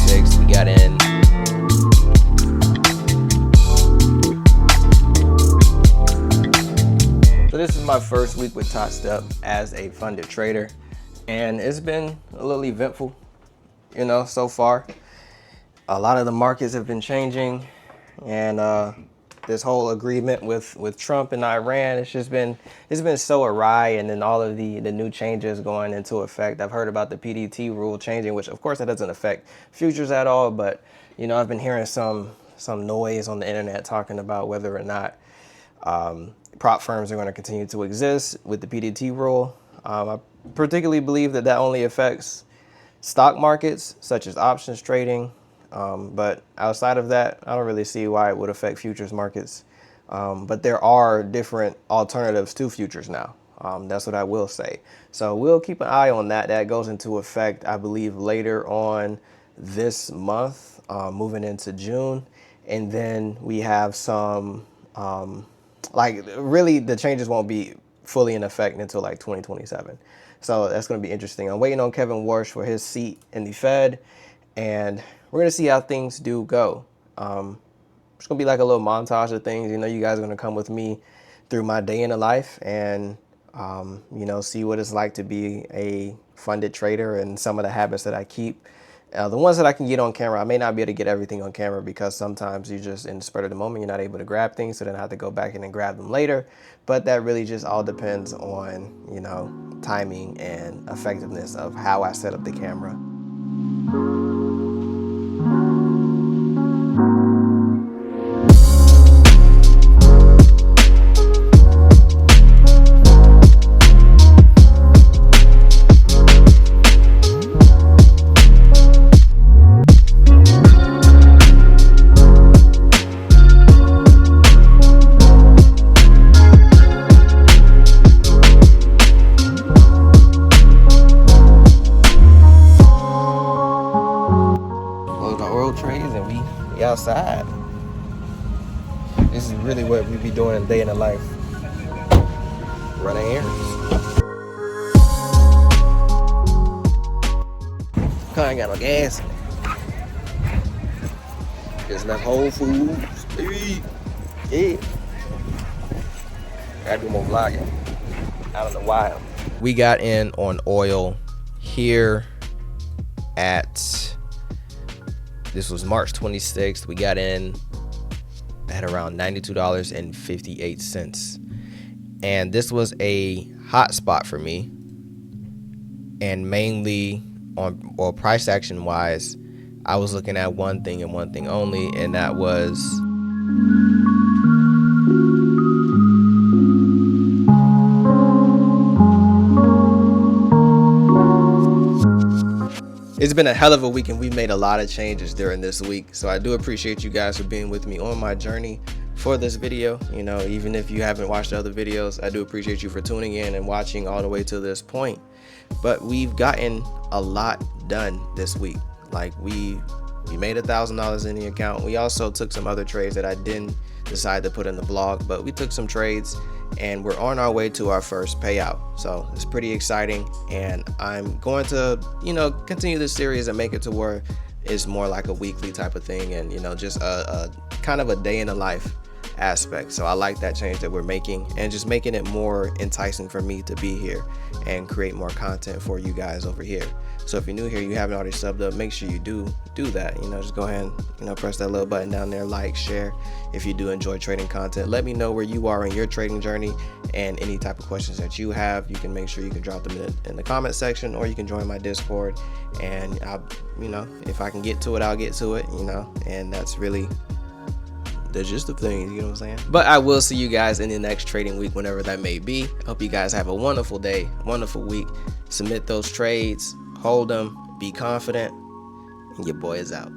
26th. We got in. So this is my first week with Top Step as a funded trader, and it's been a little eventful, you know, so far. A lot of the markets have been changing, and this whole agreement with Trump and Iran, it's been so awry, and then all of the new changes going into effect. I've heard about the PDT rule changing, which of course that doesn't affect futures at all, but you know, I've been hearing some noise on the internet talking about whether or not prop firms are going to continue to exist with the PDT rule. I particularly believe that only affects stock markets such as options trading. But outside of that, I don't really see why it would affect futures markets. But there are different alternatives to futures now. That's what I will say. So we'll keep an eye on that. That goes into effect, I believe, later on this month, moving into June. And then we have some, like really the changes won't be fully in effect until like 2027. So that's going to be interesting. I'm waiting on Kevin Warsh for his seat in the Fed, and we're going to see how things do go. It's going to be like a little montage of things. You know, you guys are going to come with me through my day in the life and, you know, see what it's like to be a funded trader and some of the habits that I keep. The ones that I can get on camera, I may not be able to get everything on camera because sometimes you just, in the spur of the moment, you're not able to grab things. So then I have to go back in and grab them later. But that really just all depends on, you know, timing and effectiveness of how I set up the camera. Trades and we outside. This is really what we be doing day in the life. Running errands. Car ain't got no gas in it. Just left Whole Foods. Yeah. Gotta do more vlogging. Out in the wild. We got in on oil here at, this was March 26th. We got in at around $92.58. And this was a hot spot for me. And mainly on, or price action wise, I was looking at one thing and one thing only, and that was it's been a hell of a week, and we made a lot of changes during this week. So I do appreciate you guys for being with me on my journey for this video. You know, even if you haven't watched the other videos, I do appreciate you for tuning in and watching all the way to this point. But we've gotten a lot done this week. Like we made $1,000 in the account. We also took some other trades that I didn't decide to put in the blog, but we took some trades and we're on our way to our first payout. So it's pretty exciting, and I'm going to, you know, continue this series and make it to where it's more like a weekly type of thing, and you know, just a kind of a day in the life aspect. So I like that change that we're making, and just making it more enticing for me to be here and create more content for you guys over here. So if you're new here, you haven't already subbed up, make sure you do that. You know, just go ahead and, you know, press that little button down there, like, share. If you do enjoy trading content, let me know where you are in your trading journey, and any type of questions that you have, you can make sure you can drop them in the comment section, or you can join my Discord, and I'll, you know, if I can get to it, I'll get to it, you know, and that's really the gist of things, you know what I'm saying? But I will see you guys in the next trading week, whenever that may be. Hope you guys have a wonderful day, wonderful week. Submit those trades, hold them, be confident, and your boy is out.